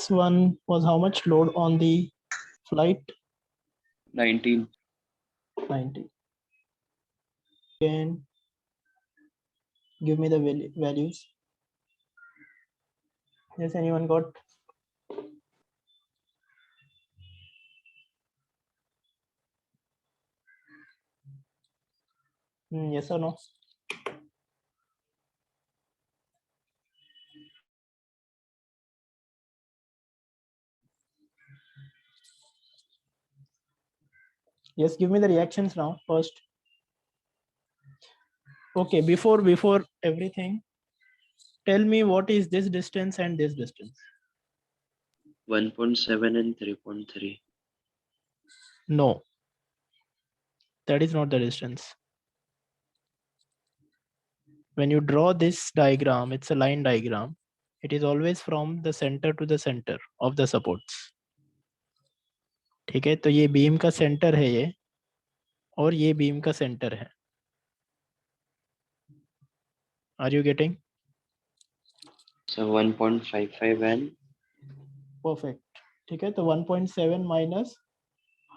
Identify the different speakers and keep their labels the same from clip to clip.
Speaker 1: This one was how much load on the flight?
Speaker 2: 19.
Speaker 1: 90. And give me the values. Yes, anyone got? Yes or no? Yes, give me the reactions now first. Okay, before everything, tell me what is this distance and this distance?
Speaker 2: 1.7 and 3.3.
Speaker 1: No, that is not the distance. When you draw this diagram, it's a line diagram. It is always from the center to the center of the supports. ठीक है, तो ये beam का centre है ये, और ये beam का सेंटर है. Are you getting?
Speaker 2: So 1.55 and
Speaker 1: Perfect. ठीक है, तो 1.7 minus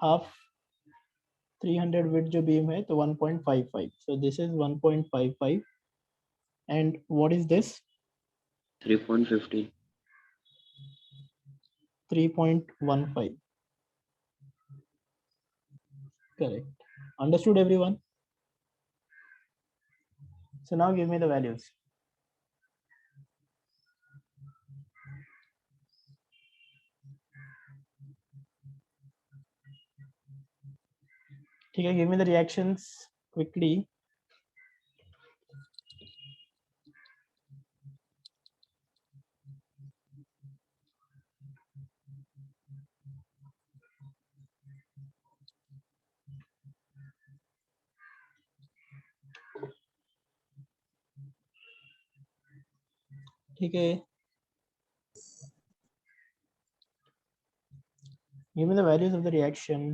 Speaker 1: half 300 width जो बीम है, तो 1.55. So this is 1.55. And what is this?
Speaker 2: 3.15.
Speaker 1: 3.15. Correct. Understood, everyone? So now give me the values. ठीक है, give me the reactions quickly. ठीक है, give me the values of the reaction.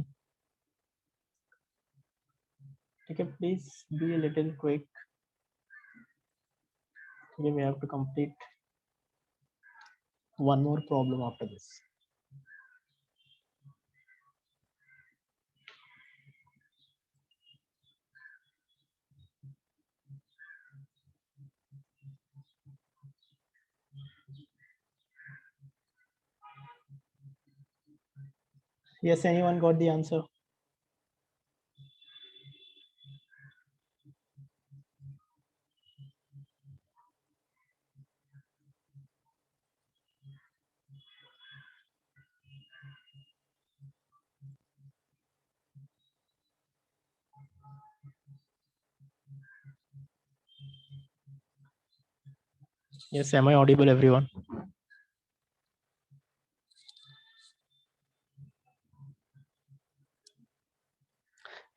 Speaker 1: ठीक है, please be a little quick. Okay, we have to complete one more problem after this. Yes, anyone got the answer? Yes, am I audible, everyone?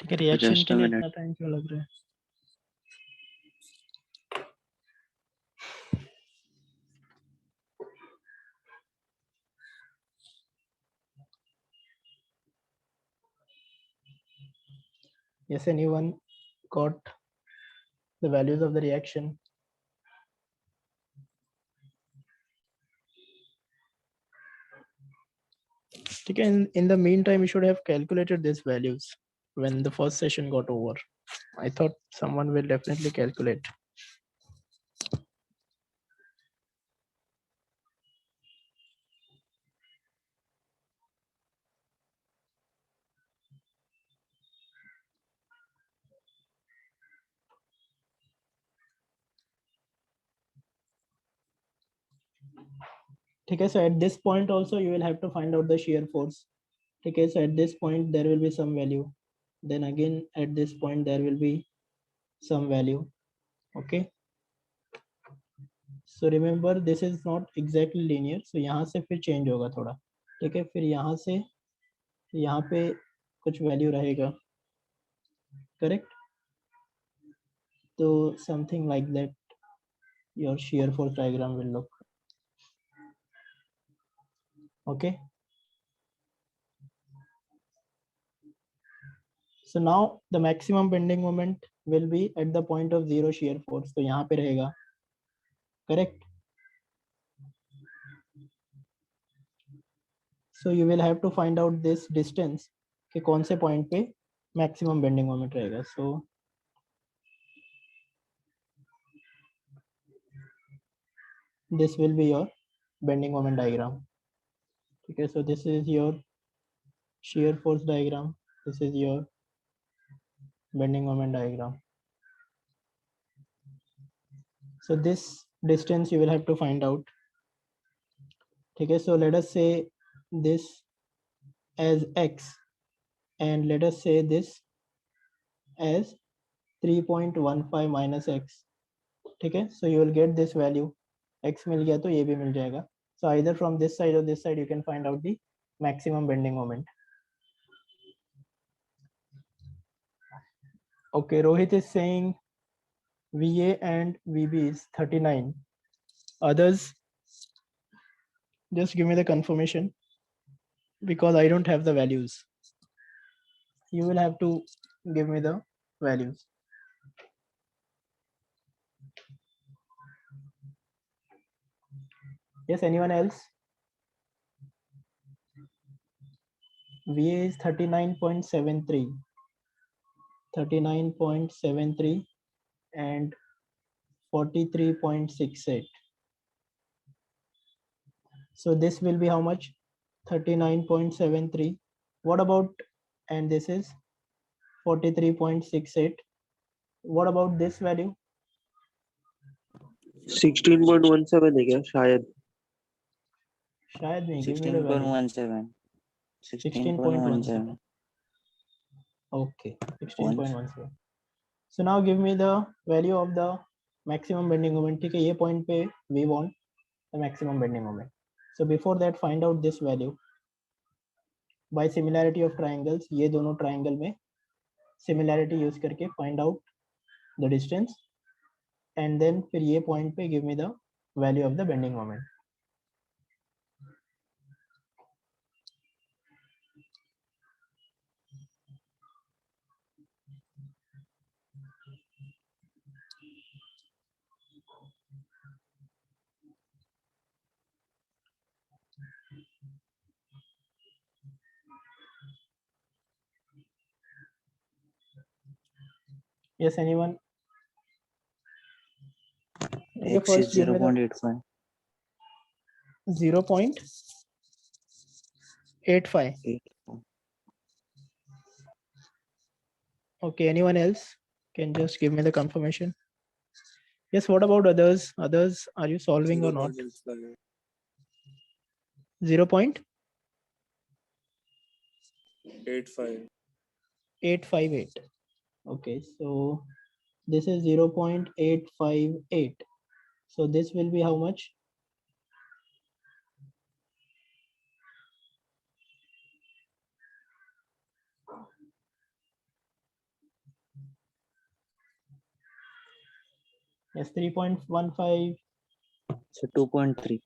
Speaker 1: ठीक है, reaction
Speaker 2: Just
Speaker 1: के
Speaker 2: a
Speaker 1: लिए
Speaker 2: minute.
Speaker 1: इतना time क्यों लग रहा है? Yes, anyone got the values of the reaction? Okay, in the meantime, you should have calculated these values when the first session got over. I thought someone will definitely calculate. Okay, so at this point also you will have to find out the shear force. Okay, so at this point there will be some value. Then again at this point there will be some value. Okay. So remember this is not exactly linear. So यहाँ से फिर change होगा थोड़ा. ठीक है, फिर यहाँ से यहाँ पे कुछ value रहेगा. Correct. So something like that your shear force diagram will look. Okay. So now the maximum bending moment will be at the point of zero shear force. तो यहाँ पे रहेगा. Correct. So you will have to find out this distance कि कौन से point पे maximum bending moment रहेगा. So this will be your bending moment diagram. Okay, so this is your shear force diagram. This is your bending moment diagram. So this distance you will have to find out. Okay, so let us say this as x and let us say this as 3.15 minus x. ठीक है, so you will get this value. x मिल गया तो ये भी मिल जाएगा. So either from this side or this side you can find out the maximum bending moment. Okay, Rohit is saying VA and VB is 39. Others, just give me the confirmation because I don't have the values. You will have to give me the values. Yes, anyone else? VA is 39.73. 39.73 and 43.68. So this will be how much? 39.73. What about, and this is 43.68. What about this value?
Speaker 3: 16.17 है क्या शायद?
Speaker 1: शायद नहीं, give me the value. 16.17. Okay, 16.17. So now give me the value of the maximum bending moment. ठीक है, ये point पे we want the maximum bending moment. So before that find out this value by similarity of triangles. ये दोनों triangle में similarity use करके find out the distance and then फिर ये point पे give me the value of the bending moment. Yes, anyone?
Speaker 3: X is 0.85.
Speaker 1: 0.85. Okay, anyone else can just give me the confirmation? Yes, what about others? Others, are you solving or not? 0.858. Okay, so this is 0.858. So this will be how much? Yes, 3.15.
Speaker 3: So 2.3.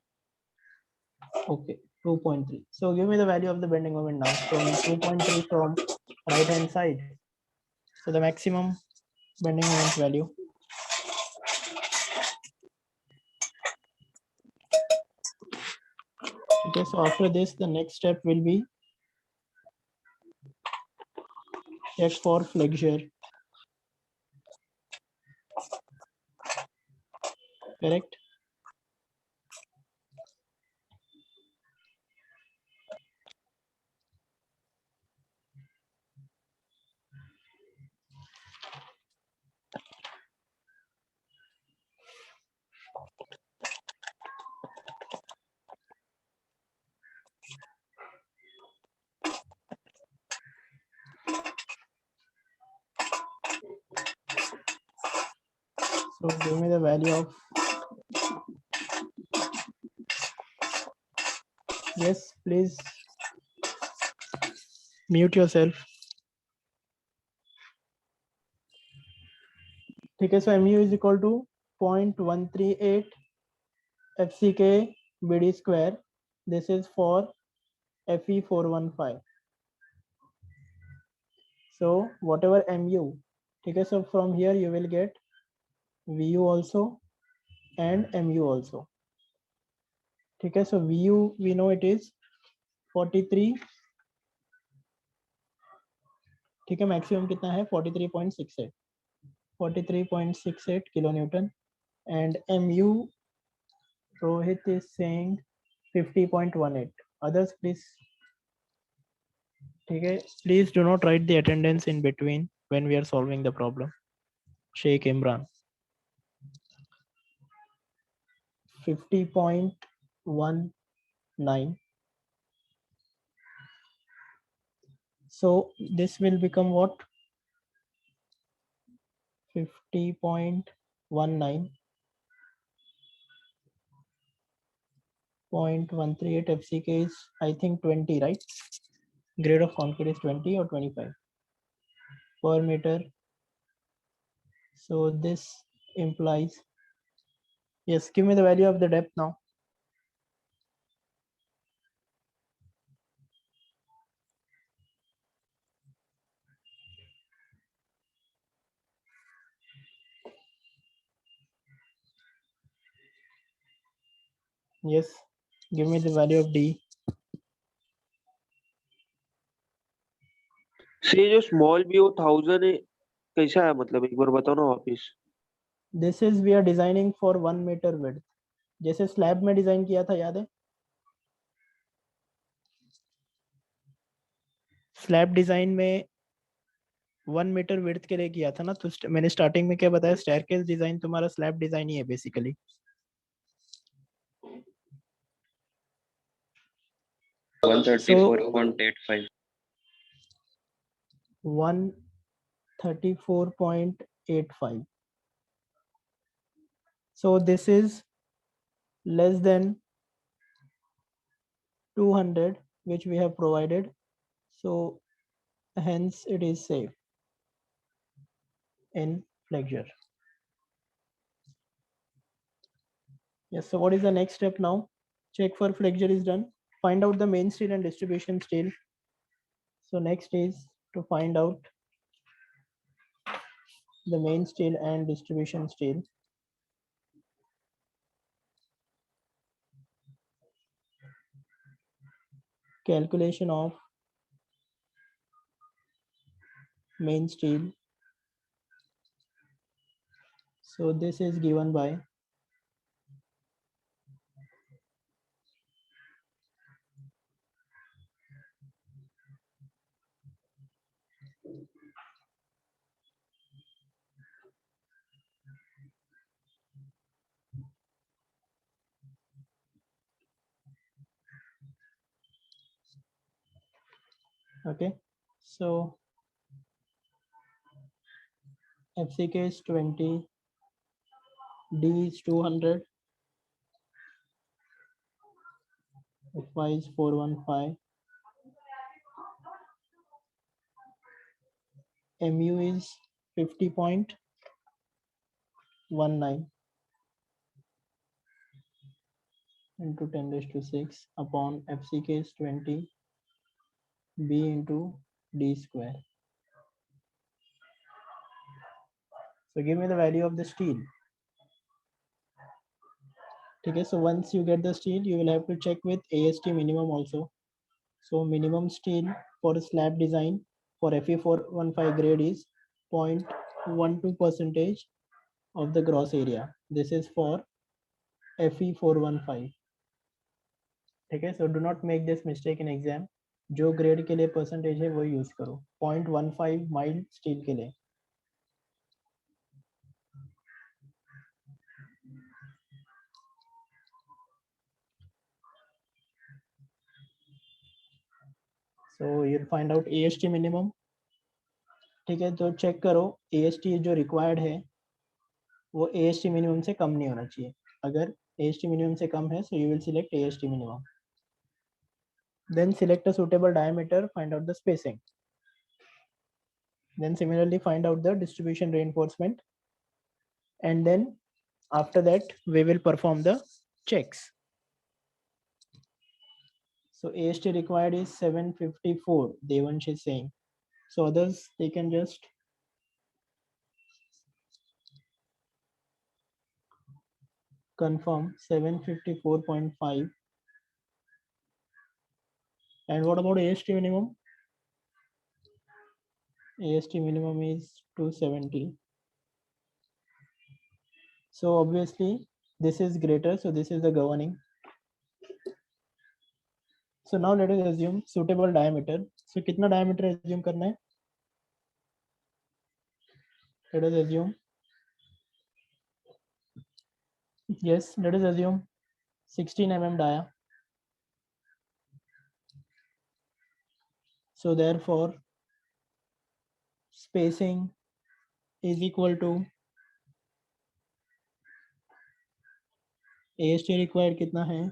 Speaker 1: Okay, 2.3. So give me the value of the bending moment now. From 2.3 from right hand side. So the maximum bending moment value. Okay, so after this, the next step will be check for flexure. Correct? So give me the value of, yes, please mute yourself. Okay, so mu is equal to 0.138 FCK BD square. This is for FE415. So whatever mu, okay, so from here you will get VU also and MU also. Okay, so VU we know it is 43, ठीक है, maximum कितना है 43.68, 43.68 kilo Newton, and MU Rohit is saying 50.18. Others please, ठीक है, please do not write the attendance in between when we are solving the problem. Sheikh Imran 50.19. So this will become what? 50.19 0.138 FCK is I think 20, right? Grade of concrete is 20 or 25 per meter. So this implies, yes, give me the value of the depth now. Yes, give me the value of D.
Speaker 3: से जो small भी हो 1000 है, कैसा है मतलब एक बार बताओ ना वापिस.
Speaker 1: This is we are designing for 1 meter width. जैसे स्लैब में डिजाइन किया था, याद है? स्लैब डिजाइन में 1 मीटर विड्थ के लिए किया था ना, तो मैंने स्टार्टिंग में क्या बताया, स्टेयरकेस डिजाइन तुम्हारा स्लैब डिजाइन ही है basically.
Speaker 2: So 134.85.
Speaker 1: 134.85. So this is less than 200 which we have provided, so hence it is safe in flexure. Yes, so what is the next step now? Check for flexure is done. Find out the main steel and distribution steel. So next is to find out the main steel and distribution steel. Calculation of main steel. So this is given by okay. So FCK is 20, D is 200, FY is 415, MU is 50.19 into 10 raised to 6 upon FCK is 20, B into D square. So give me the value of the steel. Okay, so once you get the steel, you will have to check with AST minimum also. So minimum steel for slab design for Fe415 grade is 0.12% of the gross area. This is for Fe415. Okay, so do not make this mistake in exam. जो grade के लिए percentage है वो use करो. 0.15 mild steel के लिए. So you'll find out AST minimum. ठीक है, तो चेक करो AST जो रिक्वायर्ड है वो AST मिनिमम से कम नहीं होना चाहिए. अगर AST मिनिमम से कम है, so you will select AST minimum. Then select a suitable diameter, find out the spacing. Then similarly find out the distribution reinforcement, and then after that we will perform the checks. So AST required is 754, Devansh is saying. So others, they can just confirm 754.5 And what about AST minimum? AST minimum is 270. So obviously this is greater, so this is the governing. So now let us assume suitable diameter. So कितना diameter assume करना है? Let us assume. Yes, let us assume 16 mm dia. So therefore spacing is equal to AST required कितना है?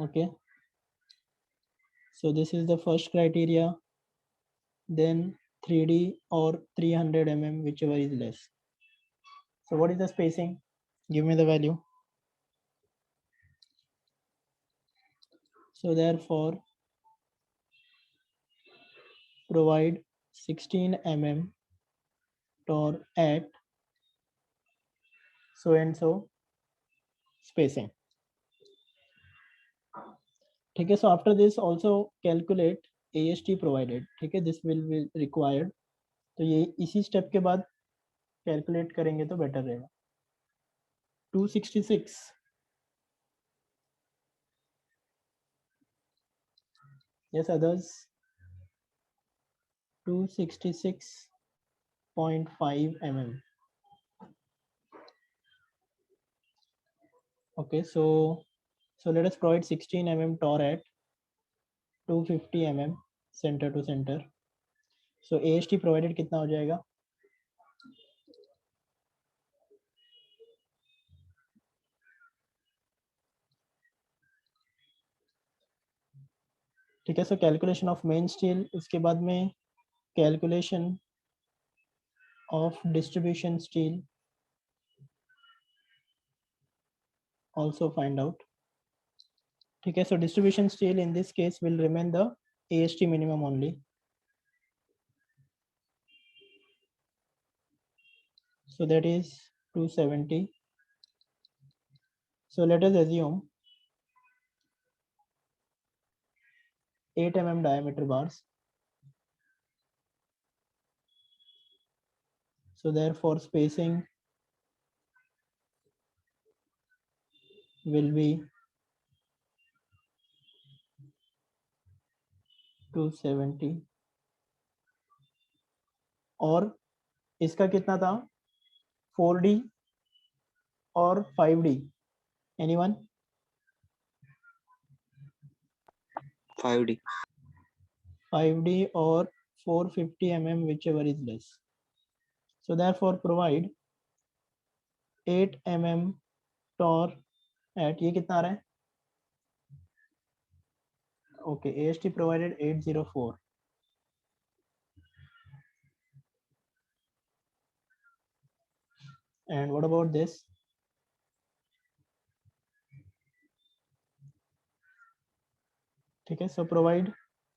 Speaker 1: Okay. So this is the first criteria. Then 3D or 300 mm, whichever is less. So what is the spacing? Give me the value. So therefore provide 16 mm torr at so and so spacing. Okay, so after this also calculate AST provided. ठीक है, this will be required. तो ये इसी step के बाद calculate करेंगे तो better रहेगा. 266. Yes, others. 266.5 mm. Okay, so let us provide 16 mm torr at 250 mm center to center. So AST provided कितना हो जाएगा? ठीक है, so calculation of main steel, उसके बाद में calculation of distribution steel also find out. ठीक है, so distribution steel in this case will remain the AST minimum only. So that is 270. So let us assume 8 mm diameter bars. So therefore spacing will be 270. और इसका कितना था? 4D और 5D. Anyone?
Speaker 3: 5D.
Speaker 1: 5D or 450 mm, whichever is less. So therefore provide 8 mm torr at, ये कितना आ रहा है? Okay, AST provided 804. And what about this? Okay, so provide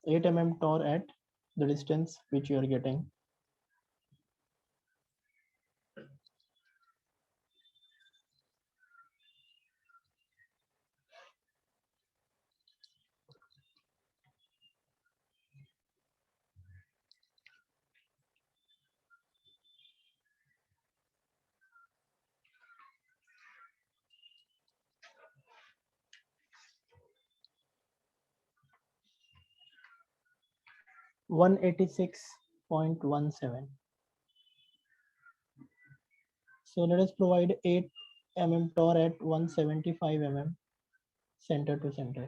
Speaker 1: 8 mm torr at the distance which you are getting. $186.17. So let us provide 8 mm torr at 175 mm center to center.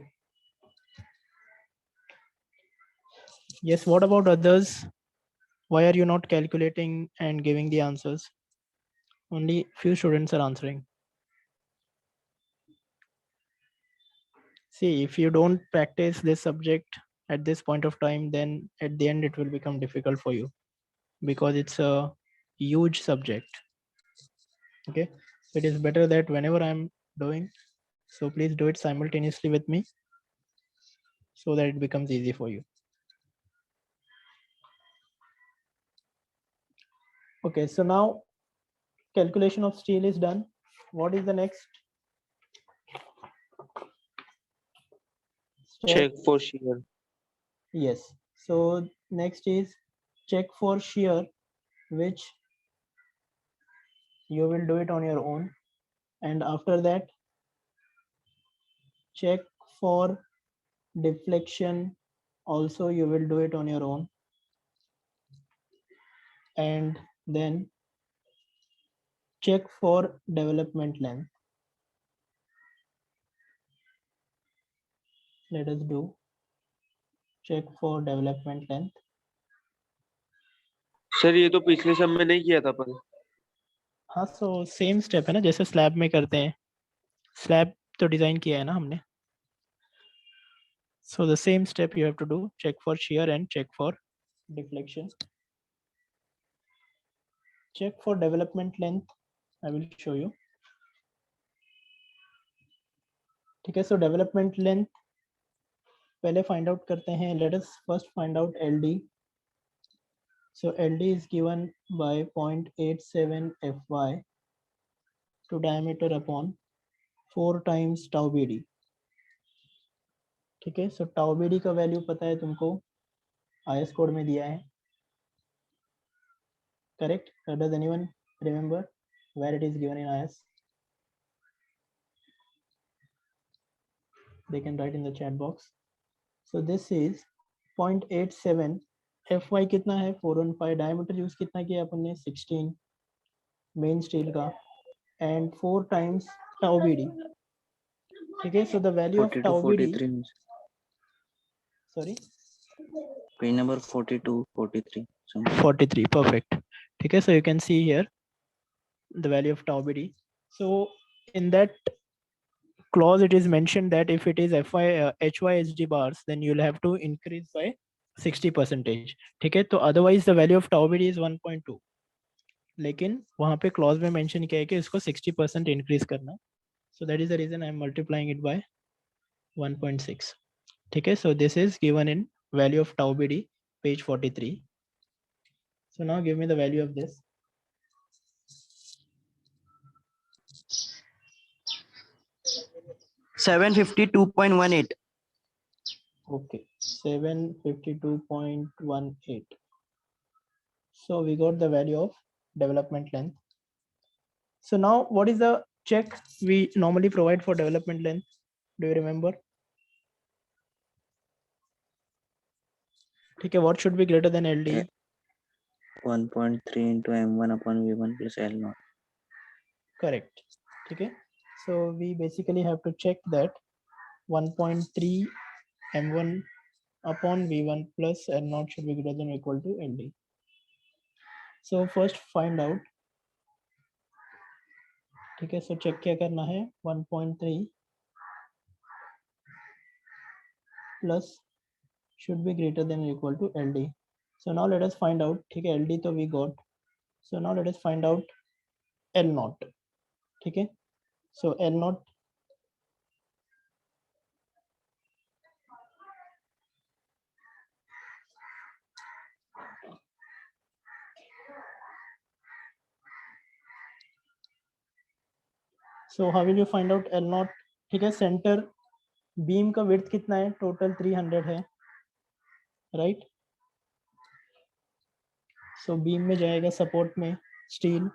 Speaker 1: Yes, what about others? Why are you not calculating and giving the answers? Only few students are answering. See, if you don't practice this subject at this point of time, then at the end it will become difficult for you because it's a huge subject. Okay, so it is better that whenever I'm doing, so please do it simultaneously with me so that it becomes easy for you. Okay, so now calculation of steel is done. What is the next?
Speaker 3: check for shear.
Speaker 1: Yes. So next is check for shear, which you will do it on your own. And after that, check for deflection. Also, you will do it on your own. And then check for development length. Let us do check for development length.
Speaker 3: Sir ये तो पिछले सब में नहीं किया था पर
Speaker 1: हाँ, सो सेम स्टेप है ना, जैसे स्लैब में करते हैं. स्लैब तो डिजाइन किया है ना हमने. So the same step you have to do, check for shear and check for deflection. Check for development length, I will show you. ठीक है, so development length पहले find out करते हैं. Let us first find out LD. So LD is given by 0.87 fy to diameter upon 4 times tau BD. ठीक है, so tau BD का value पता है तुमको, IS कोड में दिया है. Correct? Does anyone remember where it is given in IS? They can write in the chat box. So this is 0.87. Fy कितना है 415. डायमीटर यूज कितना किया अपन ने 16 मेन स्टील का and 4 times tau BD. ठीक है, so the value of
Speaker 4: 42,
Speaker 1: tau BD.
Speaker 4: 43.
Speaker 1: Sorry.
Speaker 4: Page number 42, 43.
Speaker 1: 43. Perfect. ठीक है, so you can see here the value of tau BD. So in that clause it is mentioned that if it is HYHD bars, then you'll have to increase by 60%. ठीक है, तो otherwise the value of tau BD is 1.2. लेकिन वहाँ पे clause में mention किया है कि इसको 60% increase करना है. So that is the reason I am multiplying it by 1.6. ठीक है, so this is given in value of tau BD, page 43. So now give me the value of this.
Speaker 4: $752.18.
Speaker 1: Okay, 752.18. So we got the value of development length. So now what is the check we normally provide for development length? Do you remember? Okay, what should be greater than LD?
Speaker 4: 1.3 into M1 upon V1 plus L0.
Speaker 1: Correct. Okay, so we basically have to check that 1.3 M1 upon V1 plus L0 should be greater than or equal to LD. So first find out. ठीक है, so check क्या करना है 1.3 plus should be greater than or equal to LD. So now let us find out. ठीक है, LD तो we got. So now let us find out L0. ठीक है, so L0. So how will you find out L0? ठीक है, centre beam का width कितना है टोटल 300 है, राइट? सो बीम में जाएगा सपोर्ट में स्टील,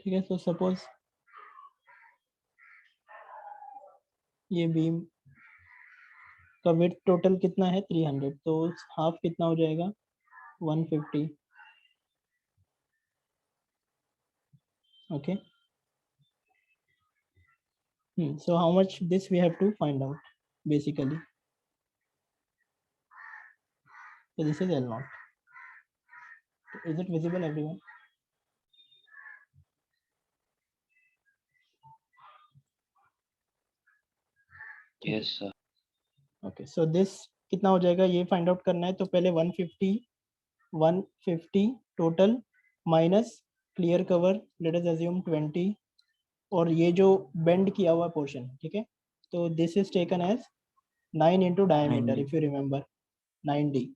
Speaker 1: ठीक है. सो सपोज ये बीम का विड्थ टोटल कितना है 300, तो हाफ कितना हो जाएगा 150. Okay. So how much this we have to find out basically. So this is L0. Is it visible everyone?
Speaker 2: Yes, sir.
Speaker 1: Okay, so this कितना हो जाएगा ये फाइंड आउट करना है. तो पहले 150 total minus clear cover let us assume 20 और ये जो बेंड किया हुआ पोर्शन, ठीक है, तो this is taken as 9 into diameter
Speaker 4: 9D.
Speaker 1: if you remember 9d.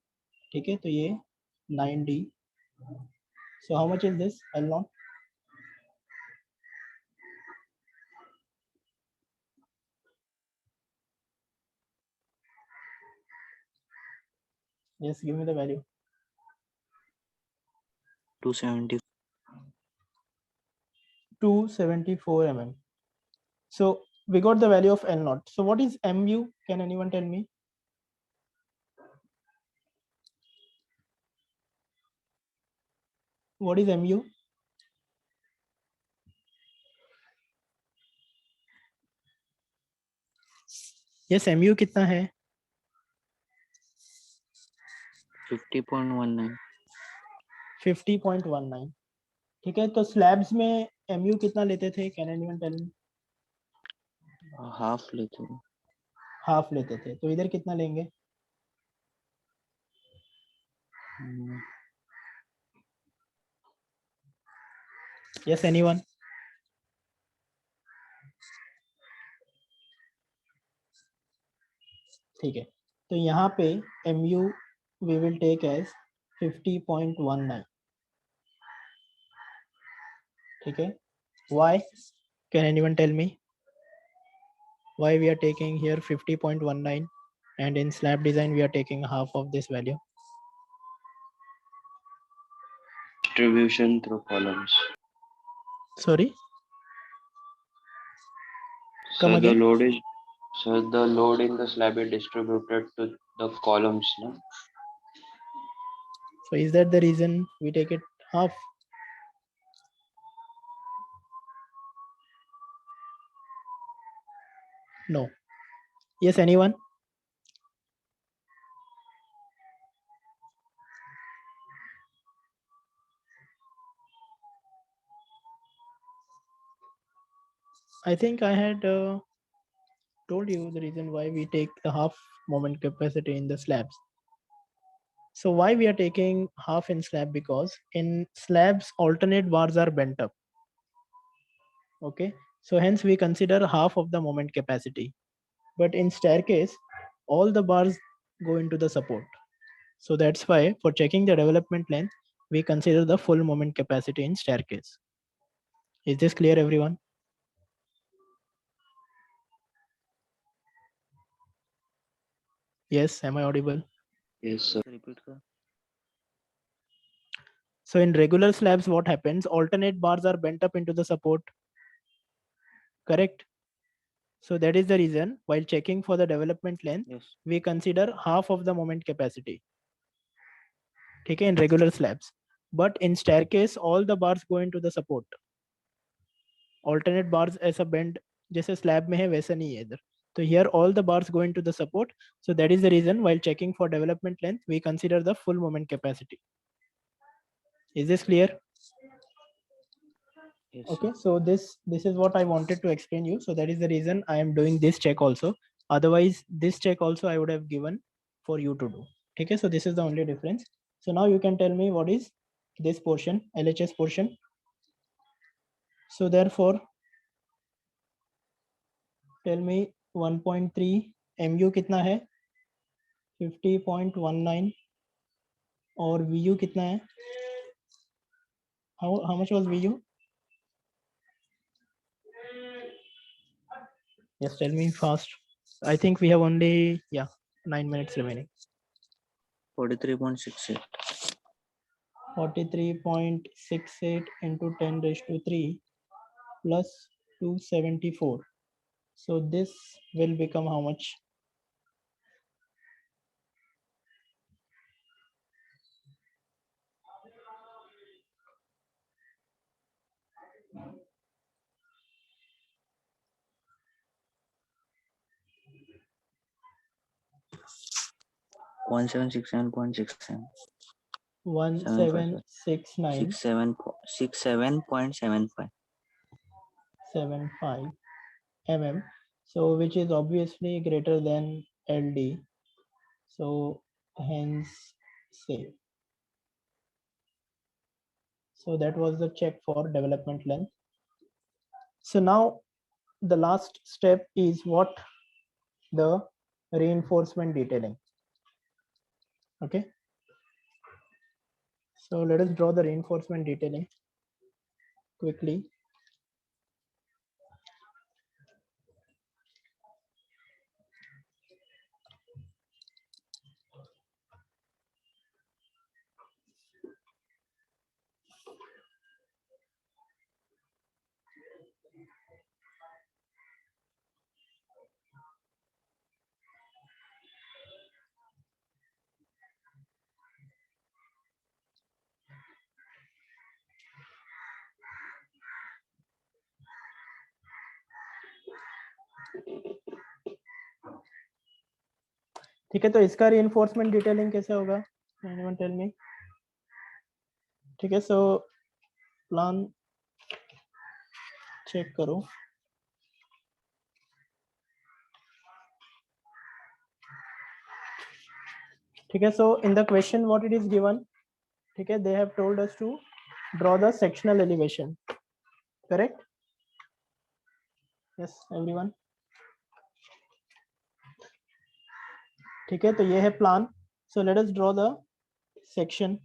Speaker 1: ठीक है, तो ये 9d. So how much is this L naught? Yes, give me the value.
Speaker 4: 270.
Speaker 1: 274 mm. So we got the value of L naught. So what is mu? Can anyone tell me? What is mu? Yes, mu कितना है?
Speaker 4: 50.19.
Speaker 1: 50.19. ठीक है, तो slabs में mu कितना लेते थे? Can anyone tell me?
Speaker 4: Half लेते हैं.
Speaker 1: हाफ लेते थे, तो इधर कितना लेंगे? Yes, anyone? ठीक है, तो यहाँ पे mu we will take as 50.19. ठीक है, why? Can anyone tell me why we are taking here 50.19 and in slab design we are taking half of this value?
Speaker 2: Distribution through columns.
Speaker 1: Sorry,
Speaker 2: So
Speaker 1: come
Speaker 2: the
Speaker 1: again.
Speaker 2: load in the slab is distributed to the columns, no?
Speaker 1: So is that the reason we take it half? No. Yes, anyone? I think I had told you the reason why we take the half moment capacity in the slabs. So why we are taking half in slab? Because in slabs alternate bars are bent up. Okay, so hence we consider half of the moment capacity. But in staircase, all the bars go into the support. So that's why for checking the development length, we consider the full moment capacity in staircase. Is this clear, everyone? Yes, am I audible?
Speaker 2: Yes, sir.
Speaker 4: Repeat कर.
Speaker 1: So in regular slabs, what happens? Alternate bars are bent up into the support. Correct? So that is the reason while checking for the development length,
Speaker 4: Yes.
Speaker 1: we consider half of the moment capacity. Okay, in regular slabs. But in staircase, all the bars go into the support. Alternate bars ऐसा bend जैसे slab में है वैसा नहीं है इधर. So here all the bars go into the support. So that is the reason while checking for development length, we consider the full moment capacity. Is this clear?
Speaker 4: Yes.
Speaker 1: Okay, so this is what I wanted to explain you. So that is the reason I am doing this check also. Otherwise, this check also I would have given for you to do. Okay, so this is the only difference. So now you can tell me what is this portion, LHS portion. So therefore, tell me 1.3 mu कितना है? 50.19 और VU कितना है? How much was VU? Yes, tell me fast. I think we have only 9 minutes remaining.
Speaker 4: 43.68.
Speaker 1: 43.68 into 10 raised to 3 plus 274. So this will become how much?
Speaker 4: One seven six seven point six seven.
Speaker 1: 1769
Speaker 4: 67.75.
Speaker 1: 75 mm. So which is obviously greater than LD. So hence say. So that was the check for development length. So now the last step is what? The reinforcement detailing. Okay, so let us draw the reinforcement detailing quickly. ठीक है, तो इसका reinforcement detailing कैसे होगा? Anyone tell me? ठीक है, so plan check करो. ठीक है, so in the question what it is given, ठीक है, they have told us to draw the sectional elevation, correct? Yes, everyone. ठीक है, तो ये है plan. So let us draw the section.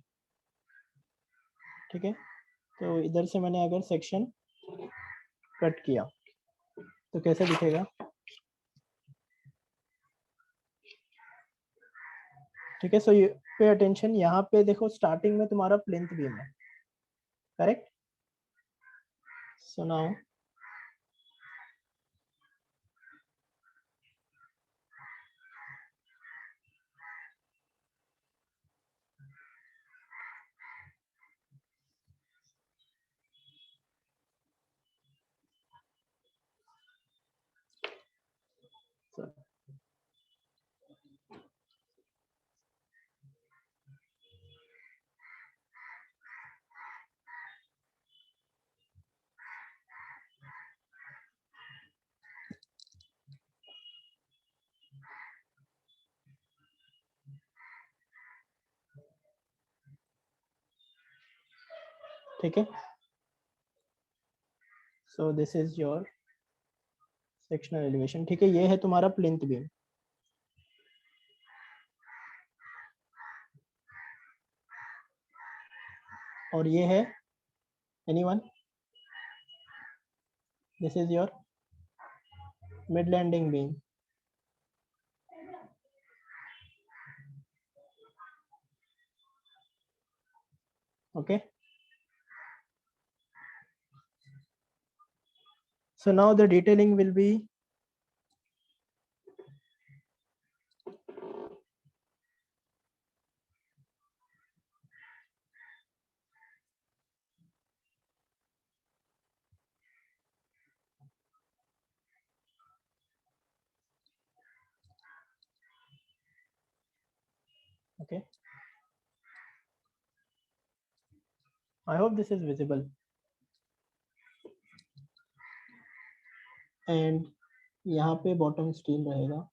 Speaker 1: ठीक है, तो इधर से मैंने अगर सेक्शन कट किया तो कैसे दिखेगा? ठीक है, सो पे अटेंशन. यहाँ पे देखो स्टार्टिंग में तुम्हारा प्लिंथ बीम है, करेक्ट? सो नाउ ठीक है, so this is your sectional elevation. ठीक है, ये है तुम्हारा प्लिंथ बीम. और ये है anyone, this is your mid landing beam. Okay, so now the detailing will be okay. I hope this is visible. And यहाँ पे बॉटम स्टील रहेगा.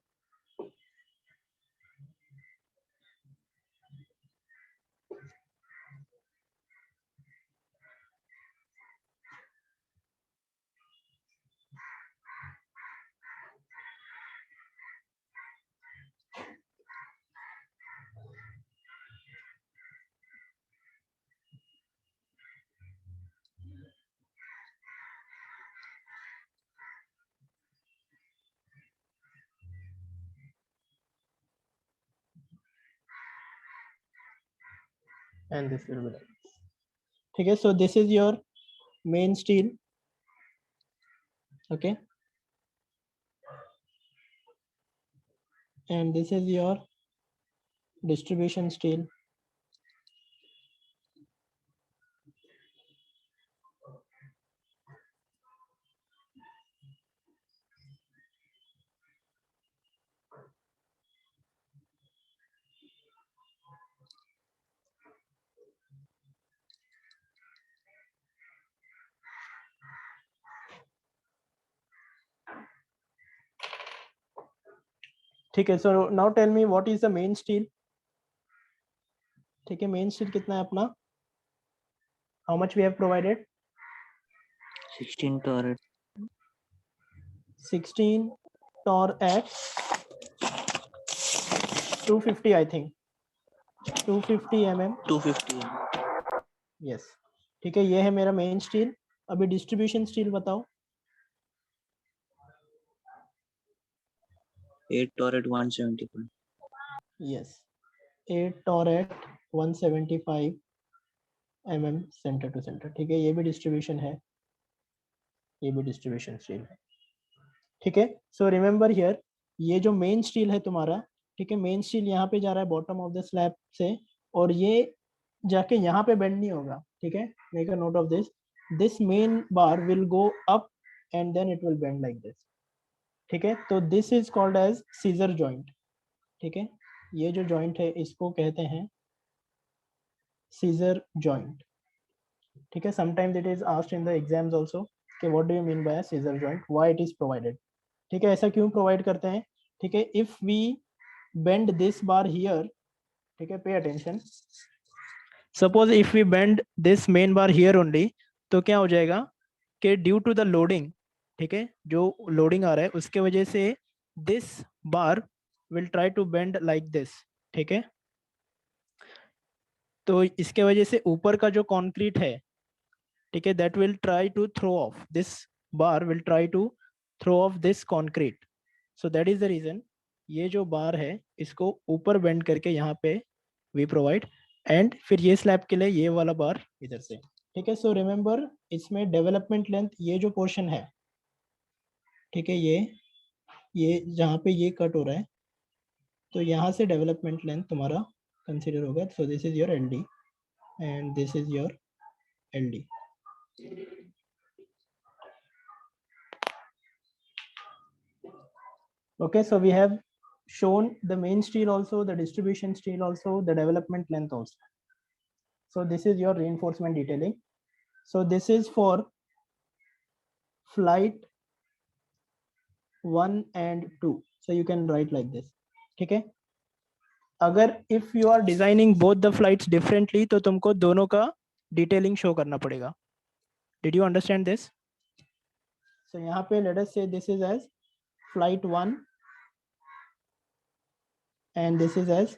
Speaker 1: And this will be like this. ठीक है, so this is your main steel. Okay, and this is your distribution steel. ठीक है, so now tell me what is the main steel. ठीक है, main steel कितना है अपना? How much we have provided?
Speaker 4: 16 torr.
Speaker 1: 16 torr at 250 I think 250 mm
Speaker 4: 250
Speaker 1: yes ठीक है ये है मेरा मेन स्टील अभी डिस्ट्रीब्यूशन स्टील बताओ
Speaker 4: 8 Tor at 175
Speaker 1: yes 8 Tor at 175 mm centre to centre ठीक है ये भी डिस्ट्रीब्यूशन है ये भी डिस्ट्रीब्यूशन स्टील है ठीक है सो रिमेंबर हियर ये जो मेन स्टील है तुम्हारा ठीक है मेन स्टील यहाँ पे जा रहा है बॉटम ऑफ द स्लैब से और ये जाके यहाँ पे बेंड नहीं होगा ठीक है make a note of this main bar will go up and then it will bend like this ठीक है तो this is called as scissor joint ठीक है ये जो जॉइंट है इसको कहते हैं सीजर जॉइंट ठीक है sometimes it is asked in the exams also कि what do you mean by scissor joint why it is provided ठीक है ऐसा क्यों प्रोवाइड करते हैं ठीक है if we bend this bar here ठीक है pay attention suppose if we bend this main bar here only तो क्या हो जाएगा कि ड्यू टू द लोडिंग ठीक है जो लोडिंग आ रहा है उसके वजह से this bar will try to bend like this ठीक है तो इसके वजह से ऊपर का जो कंक्रीट है ठीक है that will try to throw off this bar will try to throw off this concrete so that is the reason ये जो बार है इसको ऊपर बेंड करके यहाँ पे वी प्रोवाइड एंड फिर ये स्लैब के लिए ये वाला बार इधर से ठीक है सो रिमेंबर इसमें डेवलपमेंट लेंथ ये जो पोर्शन है ठीक है ये जहाँ पे ये कट हो रहा है तो यहाँ से डेवलपमेंट लेंथ तुम्हारा कंसिडर होगा so this is your LD and this is your LD okay so we have shown the main steel also the distribution steel also the development length also so this is your reinforcement detailing so this is for flight 1 and 2 so you can write like this ठीक है अगर if you are designing both the flights differently तो तुमको दोनों का detailing show करना पड़ेगा did you understand this so यहाँ पे let us say this is as flight 1 and this is as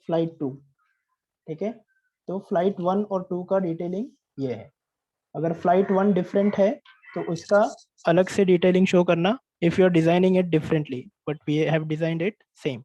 Speaker 1: flight 2 ठीक है तो फ्लाइट 1 और 2 का डिटेलिंग ये है अगर फ्लाइट 1 डिफरेंट है तो उसका अलग से डिटेलिंग शो करना if you are designing it differently but we have designed it same